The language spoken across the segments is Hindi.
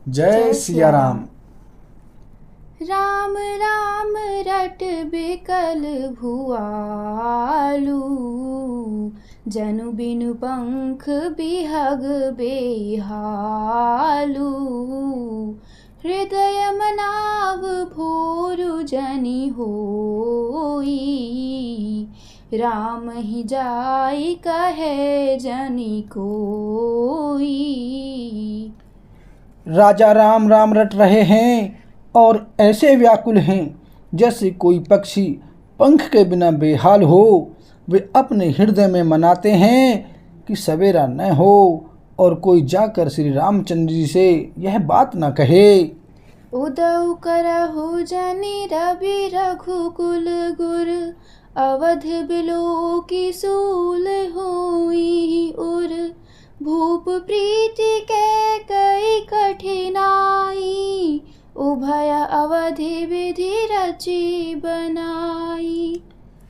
जय सिया राम। राम राम रट बिकल भुआलू, जनु बिनु पंख बिहग बेहालू। हृदय मनाव भोरु जनि होई, राम ही जाई कहे जनि कोई। राजा राम राम रट रहे हैं और ऐसे व्याकुल हैं जैसे कोई पक्षी पंख के बिना बेहाल हो। वे अपने हृदय में मनाते हैं कि सवेरा न हो और कोई जाकर श्री रामचंद्र जी से यह बात न कहे। उदउ करहु जनि रवि रघुकुल गुर, अवध बिलो की सूल होई उर। भूप प्रीति के कई कठिनाई, उभय अवधि विधि रची बनाई।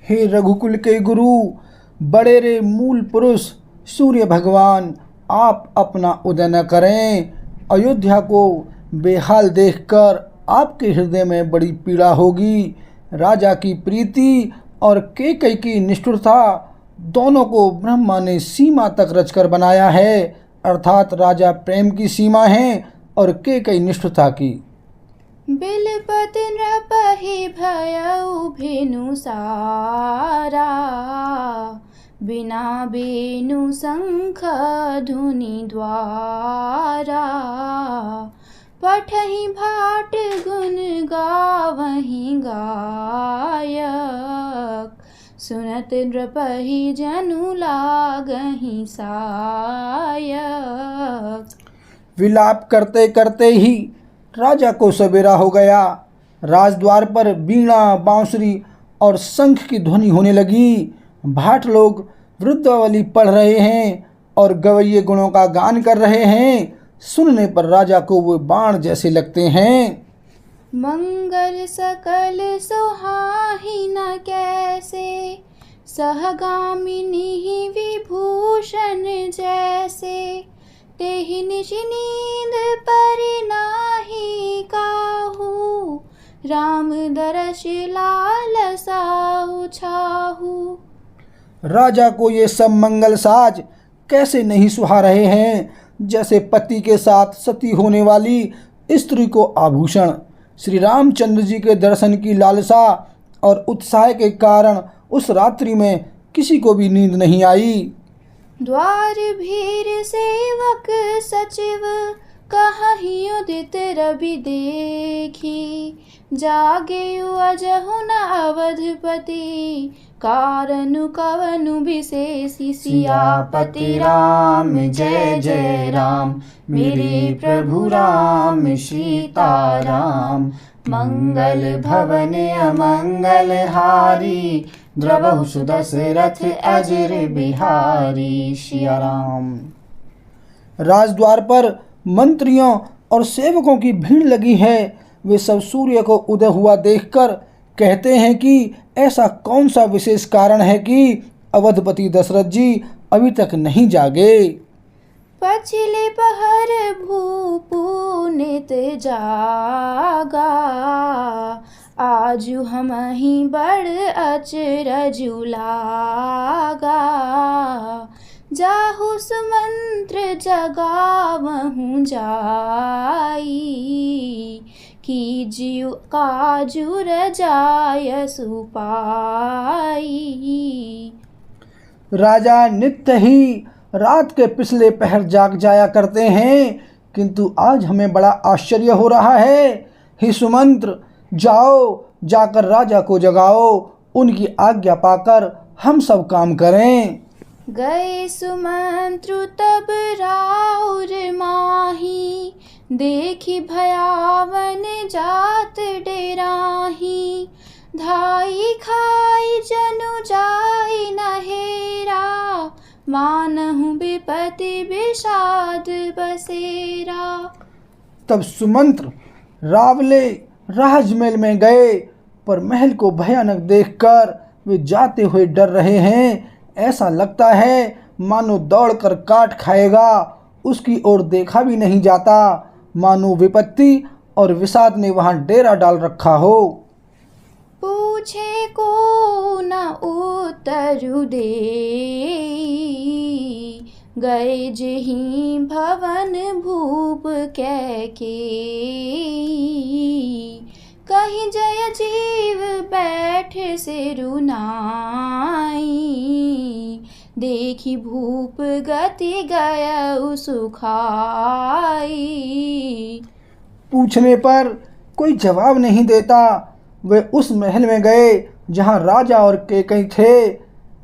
हे रघुकुल के गुरु, बड़े रे मूल पुरुष सूर्य भगवान, आप अपना उदय न करें। अयोध्या को बेहाल देखकर आपके हृदय में बड़ी पीड़ा होगी। राजा की प्रीति और कैकेयी की निष्ठुरता दोनों को ब्रह्मा ने सीमा तक रचकर बनाया है, अर्थात राजा प्रेम की सीमा है और कैकेयी निष्ठुरता की। बिलपति नृपहि भयउ भेनु सारा, बिना बेनु शंख धुनि द्वारा। पठहि भाट गुण गावहि गायक, सुनत नृपहि जनु लागहि सायक। विलाप करते करते ही राजा को सवेरा हो गया। राजद्वार पर बीणा, बांसुरी और शंख की ध्वनि होने लगी। भाट लोग वृद्धावली पढ़ रहे हैं और गवैये गुणों का गान कर रहे हैं। सुनने पर राजा को वो बाण जैसे लगते हैं। मंगल सकल सुहाहि न कैसे, सहगामिनी विभूषण जैसे। तेहि निज नींद परि नाहि काहू, राम दरस लालसाउ छाहू। राजा को ये सब मंगल साज कैसे नहीं सुहा रहे हैं, जैसे पति के साथ सती होने वाली स्त्री को आभूषण। श्री रामचंद्र जी के दर्शन की लालसा और उत्साह के कारण उस रात्रि में किसी को भी नींद नहीं आई। द्वार भीर सेवक सचिव, कहहि उदित रवि देखी। जागे अजहु न अवधपति, कारनु कवनु विशेषि। सियापति राम जय जय राम, मेरे प्रभु राम सीताराम। मंगल भवन अमंगल हारी, द्रवहु सुदशरथ अजर बिहारी। सिया राम। राजद्वार पर मंत्रियों और सेवकों की भीड़ लगी है। वे सब सूर्य को उदय हुआ देखकर कहते हैं कि ऐसा कौन सा विशेष कारण है कि अवधपति दशरथ जी अभी तक नहीं जागे। पछिले पहर भूपु नित जागा, आजु हमहि बड़ अचरजु लागा। जाहु सुमंत्र जगावहु जाई, कीजियु काजु रजाय सुपाई। राजा नित्य ही रात के पिछले पहर जाग जाया करते हैं, किंतु आज हमें बड़ा आश्चर्य हो रहा है। हे सुमंत्र, जाओ, जाकर राजा को जगाओ। उनकी आज्ञा पाकर हम सब काम करें। गए सुमंत्रु तब राउर माही, देखी भयावन जात डेराही। धाई खाई जनु जाई नहेरा, मानहु विपति विषाद बसेरा। तब सुमंत्र रावले राजमहल में गए, पर महल को भयानक देखकर वे जाते हुए डर रहे हैं। ऐसा लगता है मानो दौड़कर काट खाएगा। उसकी ओर देखा भी नहीं जाता। मानो विपत्ति और विषाद ने वहां डेरा डाल रखा हो। पूछे को न उत्तरु दे, गए जहीं भवन भूप कैके। कहीं जय जीव बैठ सिरु नाई, देखी भूप गति गय सुखाई। पूछने पर कोई जवाब नहीं देता। वे उस महल में गए जहां राजा और केकई थे।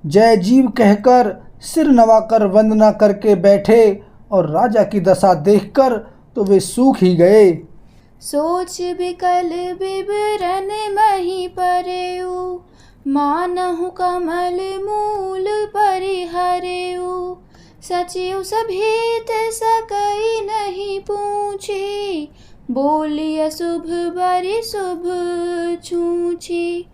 जय जीव कहकर सिर नवाकर वंदना करके बैठे और राजा की दशा देखकर तो वे सूख ही गए। सोच बिकल बिबरन मही परेऊ, मानहु कमल मूल परिहरेऊ। सचिव सभीत सकई नहीं पूछी, बोली अशुभ बरि शुभ छूछी।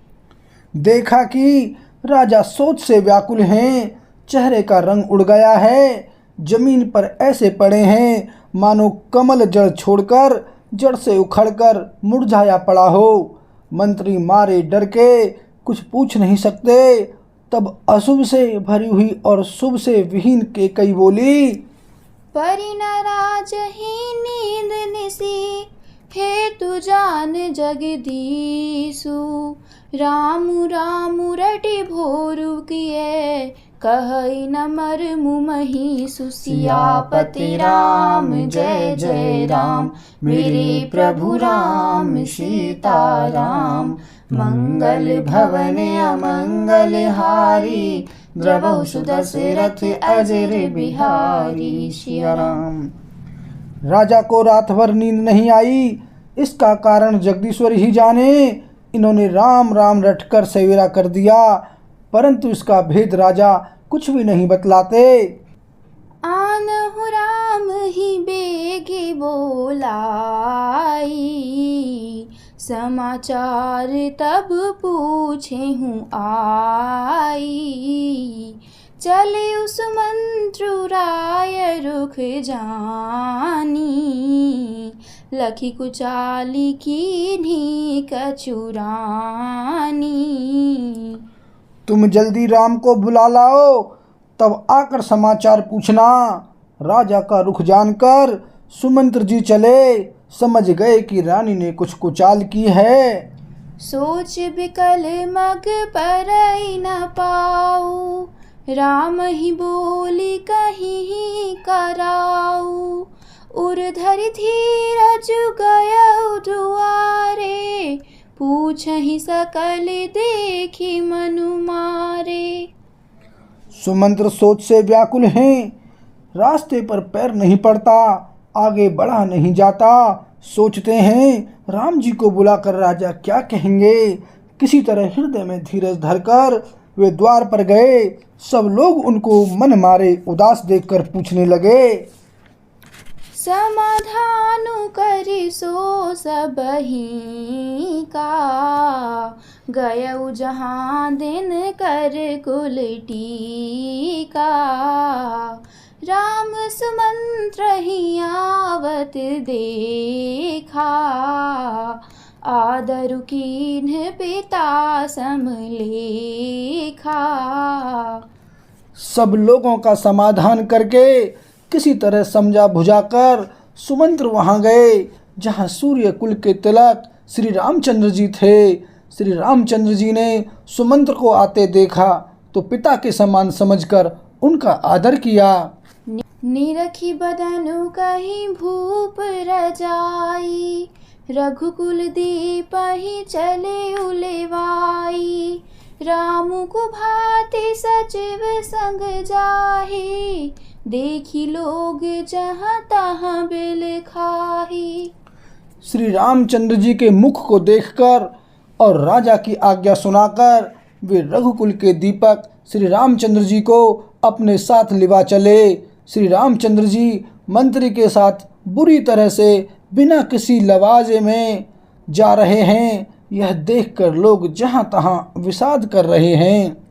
देखा कि राजा सोच से व्याकुल हैं, चेहरे का रंग उड़ गया है, जमीन पर ऐसे पड़े हैं मानो कमल जड़ छोड़कर जड़ से उखड़कर मुरझाया पड़ा हो। मंत्री मारे डर के कुछ पूछ नहीं सकते। तब अशुभ से भरी हुई और शुभ से विहीन केकई बोली, परि न राजहि नींद निसी, हेतु जान जगदीसु। रामु रामु रटि भोरु किए, कहई न मरमु महीसु। सियापति राम जय जय राम, मेरे प्रभु राम सीताराम। मंगल भवन अमंगल हारी, द्रवहु सुदशरथ अजर बिहारी। सिया राम। राजा को रात भर नींद नहीं आई। इसका कारण जगदीश्वर ही जाने। इन्होंने राम राम रटकर सवेरा कर दिया, परंतु इसका भेद राजा कुछ भी नहीं बतलाते। आनहु राम ही बेगी बोलाई, समाचार तब पूछे हूँ आई। चले उस मंत्रु राय रुख जानी, लखी कुचाली कीन्ही कछुरानी। तुम जल्दी राम को बुला लाओ, तब आकर समाचार पूछना। राजा का रुख जानकर सुमंत्र जी चले, समझ गए कि रानी ने कुछ कुचाल की है। सोच बिकल मग परई न पाऊ, राम ही बोली कहीं कराऊ। उर्धरि धीरज गयउ दुआरे, पूछहि सकल देखी मनु मारे। सुमंत्र सोच से व्याकुल हैं। रास्ते पर पैर नहीं पड़ता, आगे बढ़ा नहीं जाता। सोचते हैं राम जी को बुलाकर राजा क्या कहेंगे। किसी तरह हृदय में धीरज धरकर वे द्वार पर गए। सब लोग उनको मन मारे उदास देखकर पूछने लगे, समाधानु करि सो सबहि का, गयउ जहाँ दिन कर कुल टीका। राम सुमंत्र ही आवत देखा, आदरु कीन्ह पिता समलेखा। सब लोगों का समाधान करके किसी तरह समझा बुझाकर सुमंत्र वहाँ गए जहाँ सूर्य कुल के तिलक श्री रामचंद्र जी थे। श्री रामचंद्र जी ने सुमंत्र को आते देखा तो पिता के समान समझकर उनका आदर किया। निरखी बदनु कहीं भूप रजाई, रघुकुल दीपहि चले उलेवाई। रामु को भांति सचिव संग जाहि, देखी लोग जहाँ तहाँ बिल खाही। श्री रामचंद्र जी के मुख को देखकर और राजा की आज्ञा सुनाकर वे रघुकुल के दीपक श्री रामचंद्र जी को अपने साथ लिवा चले। श्री रामचंद्र जी मंत्री के साथ बुरी तरह से बिना किसी लवाजे में जा रहे हैं। यह देखकर लोग जहाँ तहाँ विषाद कर रहे हैं।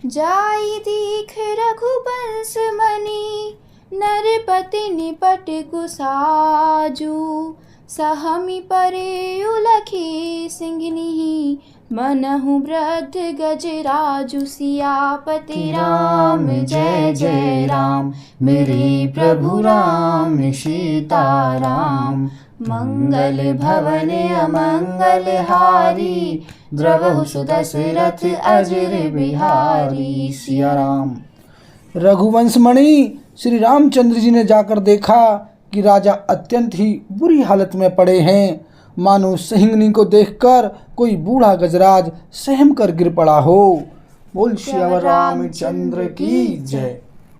जाई दीख रघुवंश मणि, नरपति निपट कुसाजू, सहमी परे उलखी सिंघनी, मनहु वृद्ध गजराजु। सियापति राम जय जय राम, मेरे प्रभु राम सीताराम। मंगल भवन अमंगल हारी, द्रवहु सुदशरथ अजर बिहारी। सिया राम। रघुवंश मणि श्री रामचंद्र जी ने जाकर देखा कि राजा अत्यंत ही बुरी हालत में पड़े हैं, मानो सिंहनी को देखकर कोई बूढ़ा गजराज सहम कर गिर पड़ा हो। बोल श्री रामचंद्र की जय।